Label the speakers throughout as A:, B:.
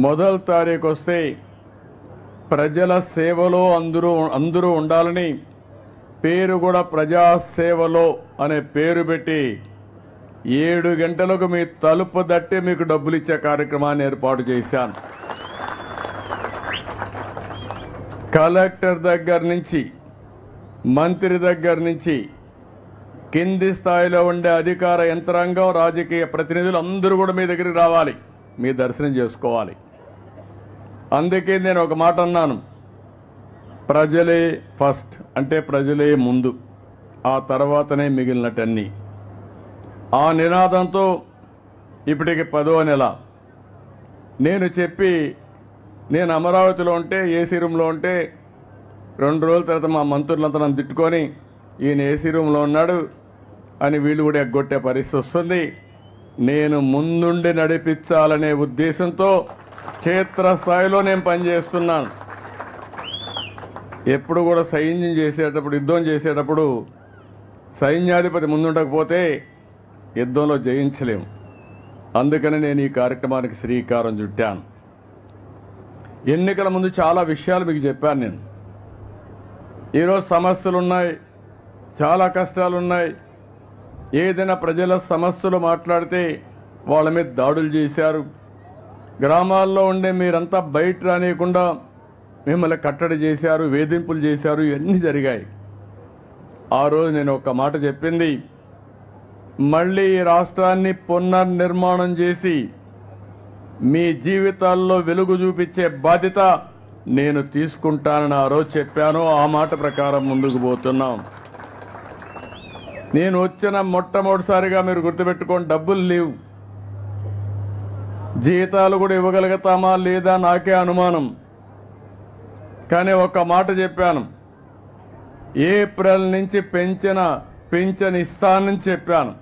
A: మొదటి తారీఖు వస్తే ప్రజల సేవలో అందరూ ఉండాలని పేరు కూడా ప్రజాసేవలో అనే పేరు పెట్టి 7 గంటలకు మీ తలుపు తట్టి మీకు డబ్బులు ఇచ్చే కార్యక్రమాన్ని ఏర్పాటు చేశాను. కలెక్టర్ దగ్గర నుంచి మంత్రి దగ్గర నుంచి కింది స్థాయిలో ఉండే అధికార యంత్రాంగం రాజకీయ ప్రతినిధులు అందరూ కూడా మీ దగ్గరికి రావాలి, మీ దర్శనం చేసుకోవాలి. అందుకే నేను ఒక మాట అన్నాను, ప్రజలే ఫస్ట్, అంటే ప్రజలే ముందు, ఆ తర్వాతనే మిగిలినటన్నీ. ఆ నినాదంతో ఇప్పటికి 10వ నెల నేను అమరావతిలో ఉంటే ఏసీ రూమ్లో ఉంటే 2 రోజుల తర్వాత మా మంత్రులంతా నన్ను తిట్టుకొని ఈయన ఏసీ రూమ్లో ఉన్నాడు అని వీళ్ళు కూడా ఎగ్గొట్టే పరిస్థితి వస్తుంది. నేను ముందుండి నడిపించాలనే ఉద్దేశంతో క్షేత్రస్థాయిలో నేను పనిచేస్తున్నాను. ఎప్పుడు కూడా సైన్యం చేసేటప్పుడు, యుద్ధం చేసేటప్పుడు సైన్యాధిపతి ముందుండకపోతే యుద్ధంలో జయించలేము. అందుకని నేను ఈ కార్యక్రమానికి శ్రీకారం చుట్టాను. ఎన్నికల ముందు చాలా విషయాలు మీకు చెప్పాను నేను. ఈరోజు సమస్యలు ఉన్నాయి, చాలా కష్టాలు ఉన్నాయి. ఏదైనా ప్రజల సమస్యలు మాట్లాడితే వాళ్ళ మీద దాడులు చేశారు. గ్రామాల్లో ఉండే మీరంతా బయట రానియకుండా మిమ్మల్ని కట్టడి చేశారు, వేధింపులు చేశారు, ఇవన్నీ జరిగాయి. ఆ రోజు నేను ఒక మాట చెప్పింది, మళ్ళీ ఈ రాష్ట్రాన్ని పునర్నిర్మాణం చేసి మీ జీవితాల్లో వెలుగు చూపించే బాధ్యత నేను తీసుకుంటానని ఆ రోజు చెప్పాను. ఆ మాట ప్రకారం ముందుకు పోతున్నాం. నేను వచ్చిన మొట్టమొదటిసారిగా మీరు గుర్తుపెట్టుకోండి, డబ్బులు లేవు, జీతాలు కూడా ఇవ్వగలుగుతామా లేదా నాకే అనుమానం. కానీ ఒక మాట చెప్పాను, ఏప్రిల్ నుంచి పింఛన్ ఇస్తానని చెప్పాను.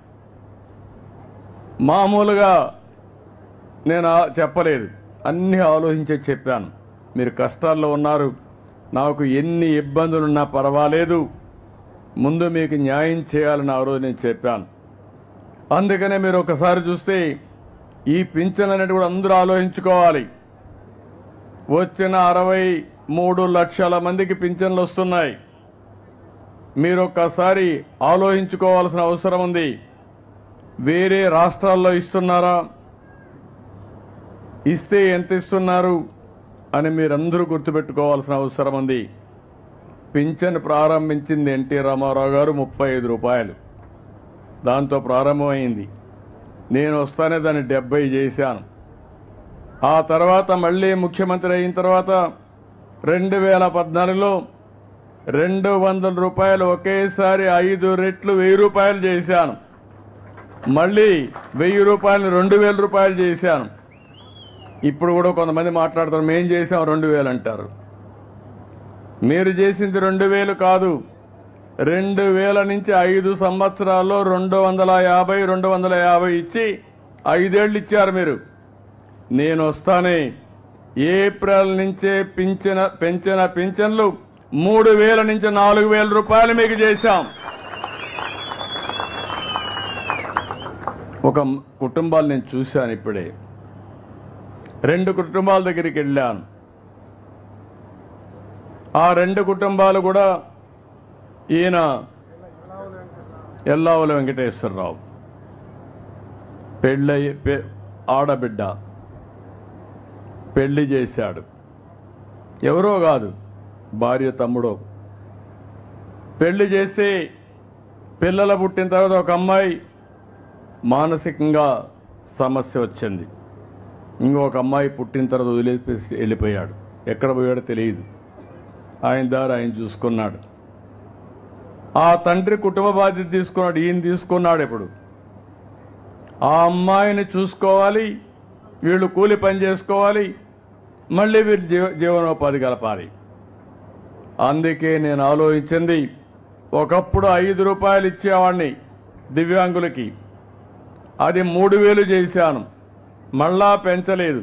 A: మామూలుగా నేను చెప్పలేదు, అన్నీ ఆలోచించే చెప్పాను. మీరు కష్టాల్లో ఉన్నారు, నాకు ఎన్ని ఇబ్బందులున్నా పర్వాలేదు, ముందు మీకు న్యాయం చేయాలని ఆ రోజు నేను చెప్పాను. అందుకనే మీరు ఒకసారి చూస్తే ఈ పింఛన్ అనేది కూడా అందరూ ఆలోచించుకోవాలి. వచ్చిన 63 లక్షల మందికి పింఛన్లు వస్తున్నాయి. మీరు ఒక్కసారి ఆలోచించుకోవాల్సిన అవసరం ఉంది. వేరే రాష్ట్రాల్లో ఇస్తున్నారా, ఇస్తే ఎంత ఇస్తున్నారు అని మీరందరూ గుర్తుపెట్టుకోవాల్సిన అవసరం ఉంది. పింఛన్ ప్రారంభించింది ఎన్టీ రామారావు గారు 35 రూపాయలు, దాంతో ప్రారంభమైంది. నేను వస్తానే దాన్ని 70 చేశాను. ఆ తర్వాత మళ్ళీ ముఖ్యమంత్రి అయిన తర్వాత 2014లో 200 రూపాయలు ఒకేసారి 5 రెట్లు 1000 రూపాయలు చేశాను. మళ్ళీ 1000 రూపాయలు 2000 రూపాయలు చేశాను. ఇప్పుడు కూడా కొంతమంది మాట్లాడతారు, మేం చేసాం 2000 అంటారు. మీరు చేసింది 2000 కాదు, 2000 నుంచి 5 సంవత్సరాల్లో 250 ఇచ్చి 5 ఏళ్ళు ఇచ్చారు మీరు. నేను వస్తానే ఏప్రిల్ నుంచే పెంచిన పింఛన్లు 3000 నుంచి 4000 రూపాయలు మీకు చేశాం. ఒక కుటుంబాలు నేను చూశాను, ఇప్పుడే 2 కుటుంబాల దగ్గరికి వెళ్ళాను. ఆ 2 కుటుంబాలు కూడా ఈయన ఎల్లావుల వెంకటేశ్వరరావు, ఆడబిడ్డ పెళ్లి చేశాడు, ఎవరో కాదు భార్య తమ్ముడో. పెళ్లి చేసి పిల్లలు పుట్టిన తర్వాత ఒక అమ్మాయి మానసికంగా సమస్య వచ్చింది. ఇంకొక అమ్మాయి పుట్టిన తర్వాత వదిలేసి వెళ్ళిపోయాడు. ఎక్కడ పోయాడో తెలియదు. ఆయన దారి ఆయన చూసుకున్నాడు. ఆ తండ్రి కుటుంబ బాధ్యత తీసుకున్నాడు, ఈయన తీసుకున్నాడు. ఇప్పుడు ఆ అమ్మాయిని చూసుకోవాలి, వీళ్ళు కూలి పని చేసుకోవాలి, మళ్ళీ వీళ్ళు జీవనోపాధి కలపాలి. అందుకే నేను ఆలోచించింది, ఒకప్పుడు 5 రూపాయలు ఇచ్చేవాడిని దివ్యాంగులకి, అది 3000 చేశాను, మళ్ళా పెంచలేదు.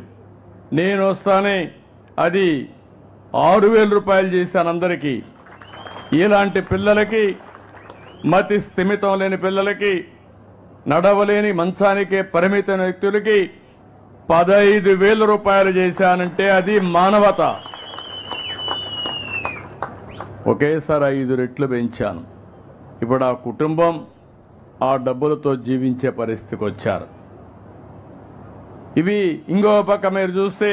A: నేను వస్తానే అది 6000 రూపాయలు చేశాను అందరికీ. ఇలాంటి పిల్లలకి, మతి స్థిమితం లేని పిల్లలకి, నడవలేని మంచానికే పరిమితమైన వ్యక్తులకి 15,000 రూపాయలు చేశానంటే అది మానవత. ఒకేసారి 5 రెట్లు పెంచాను. ఇప్పుడు ఆ కుటుంబం ఆ డబ్బులతో జీవించే పరిస్థితికి వచ్చారు. ఇవి ఇంకో పక్క మీరు చూస్తే,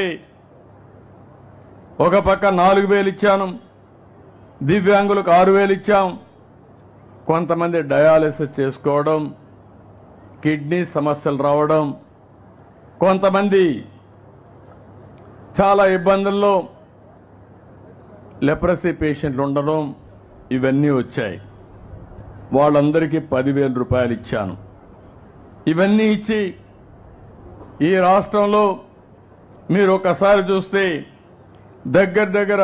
A: ఒక పక్క 4,000 ఇచ్చాను, దివ్యాంగులకు 6,000 ఇచ్చాం. కొంతమంది డయాలిసిస్ చేసుకోవడం, కిడ్నీ సమస్యలు రావడం, కొంతమంది చాలా ఇబ్బందుల్లో లెప్రసీ పేషెంట్లు ఉండడం, ఇవన్నీ వచ్చాయి. వాళ్ళందరికీ 10,000 రూపాయలు ఇచ్చాను. ఇవన్నీ ఇచ్చి ఈ రాష్ట్రంలో మీరు ఒకసారి చూస్తే దగ్గర దగ్గర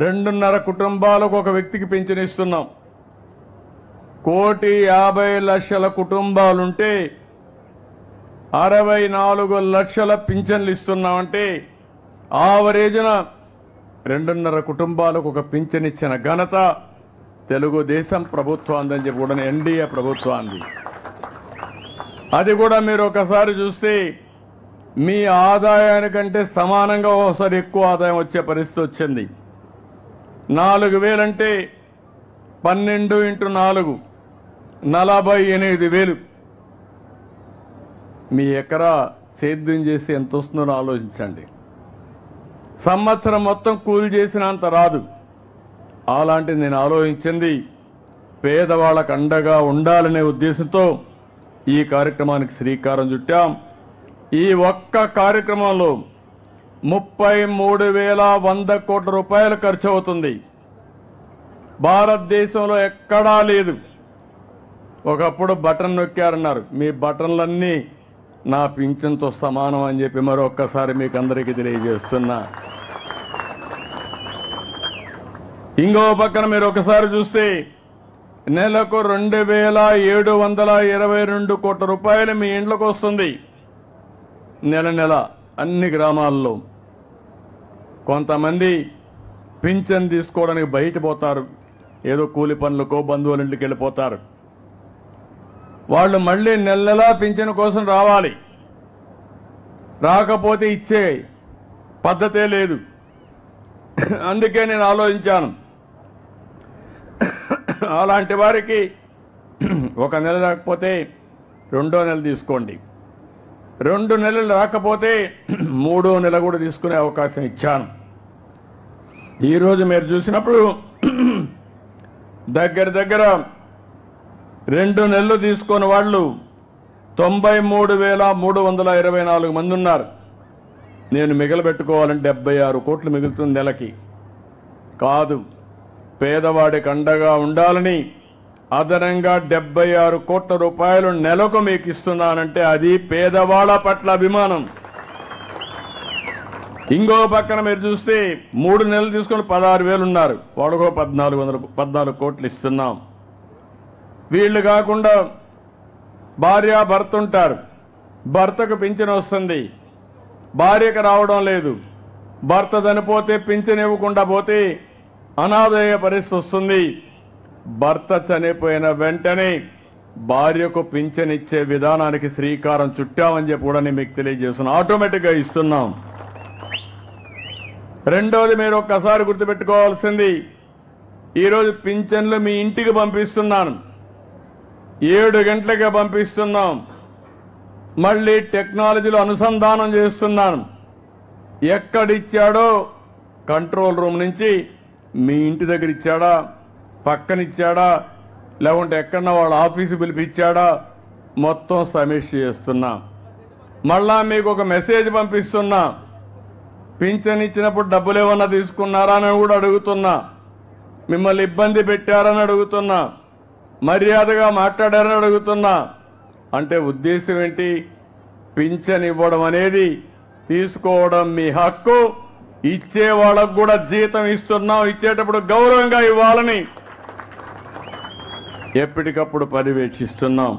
A: 2.5 కుటుంబాలకు ఒక వ్యక్తికి పింఛను ఇస్తున్నాం. 1,50,00,000 కుటుంబాలుంటే 64 లక్షల పింఛన్లు ఇస్తున్నామంటే ఆవరేజ్న 2.5 కుటుంబాలకు ఒక పింఛన్ ఇచ్చిన ఘనత తెలుగుదేశం ప్రభుత్వాన్ని చెప్పి కూడా ఎన్డీఏ ప్రభుత్వాన్ని. అది కూడా మీరు ఒకసారి చూస్తే మీ ఆదాయానికంటే సమానంగా ఒకసారి ఎక్కువ ఆదాయం వచ్చే పరిస్థితి వచ్చింది. 4,000 అంటే 12 × 4 48,000. మీ ఎకరా సేద్యం చేసి ఎంత వస్తుందో ఆలోచించండి. సంవత్సరం మొత్తం కూలి చేసినంత రాదు. అలాంటిది నేను ఆలోచించింది పేదవాళ్ళకు అండగా ఉండాలనే ఉద్దేశంతో ఈ కార్యక్రమానికి శ్రీకారం చుట్టాం. ఈ ఒక్క కార్యక్రమంలో 33,100 కోట్ల రూపాయలు ఖర్చు అవుతుంది. భారతదేశంలో ఎక్కడా లేదు. ఒకప్పుడు బటన్ నొక్కారన్నారు, మీ బటన్లన్నీ నా పింఛన్తో సమానం అని చెప్పి మరొక్కసారి మీకు అందరికీ తెలియజేస్తున్నా. ఇంకో పక్కన మీరు ఒకసారి చూస్తే నెలకు 2,722 కోట్ల రూపాయలు మీ ఇంట్లోకి వస్తుంది నెల నెల అన్ని గ్రామాల్లో. కొంతమంది పింఛన్ తీసుకోవడానికి బయట పోతారు, ఏదో కూలి పనులకో బంధువుల ఇంటికి వెళ్ళిపోతారు. వాళ్ళు మళ్ళీ నెల నెలా పింఛన్ కోసం రావాలి. రాకపోతే ఇచ్చే పద్ధతే లేదు. అందుకే నేను ఆలోచించాను, అలాంటి వారికి ఒక నెల రాకపోతే 2వ నెల తీసుకోండి, 2 నెలలు రాకపోతే 3వ నెల కూడా తీసుకునే అవకాశం ఇచ్చాను. ఈరోజు మీరు చూసినప్పుడు దగ్గర దగ్గర 2 నెలలు తీసుకున్న వాళ్ళు 93,324 మంది ఉన్నారు. నేను మిగలబెట్టుకోవాలంటే 76 కోట్లు మిగులుతుంది నెలకి. కాదు, పేదవాడికి అండగా ఉండాలని అదనంగా 76 కోట్ల రూపాయలు నెలకు మీకు ఇస్తున్నానంటే అది పేదవాళ్ళ పట్ల అభిమానం. ఇంకో పక్కన మీరు చూస్తే 3 నెలలు తీసుకుని 16,000 ఉన్నారు, వాడుకో 14 కోట్లు ఇస్తున్నాం. వీళ్ళు కాకుండా భార్య భర్త ఉంటారు, భర్తకు పింఛన్ వస్తుంది, భార్యకు రావడం లేదు. భర్త చనిపోతే పింఛన్ ఇవ్వకుండా పోతే అనాథయ్యే పరిస్థితి వస్తుంది. భర్త చనిపోయిన వెంటనే భార్యకు పింఛన్ ఇచ్చే విధానానికి శ్రీకారం చుట్టామని చెప్పి కూడా నేను మీకు తెలియజేస్తున్నాను. ఆటోమేటిక్గా ఇస్తున్నాం. రెండోది మీరు ఒక్కసారి గుర్తుపెట్టుకోవాల్సింది, ఈరోజు పింఛన్లు మీ ఇంటికి పంపిస్తున్నాను, 7 గంటలకే పంపిస్తున్నాం. మళ్ళీ టెక్నాలజీలో అనుసంధానం చేస్తున్నాను. ఎక్కడిచ్చాడో కంట్రోల్ రూమ్ నుంచి మీ ఇంటి దగ్గర ఇచ్చాడా, పక్కనిచ్చాడా, లేకుంటే ఎక్కడన్నా వాళ్ళ ఆఫీసు పిలిపించాడా, మొత్తం సమీక్ష చేస్తున్నా. మళ్ళా మీకు ఒక మెసేజ్ పంపిస్తున్నా, పింఛన్ ఇచ్చినప్పుడు డబ్బులు ఏమన్నా తీసుకున్నారా అని కూడా అడుగుతున్నా, మిమ్మల్ని ఇబ్బంది పెట్టారని అడుగుతున్నా, మర్యాదగా మాట్లాడారని అడుగుతున్నా. అంటే ఉద్దేశం ఏంటి? పింఛన్ ఇవ్వడం అనేది తీసుకోవడం మీ హక్కు, ఇచ్చే వాళ్ళకు కూడా జీతం ఇస్తున్నాం, ఇచ్చేటప్పుడు గౌరవంగా ఇవ్వాలని ఎప్పటికప్పుడు పర్యవేక్షిస్తున్నాం.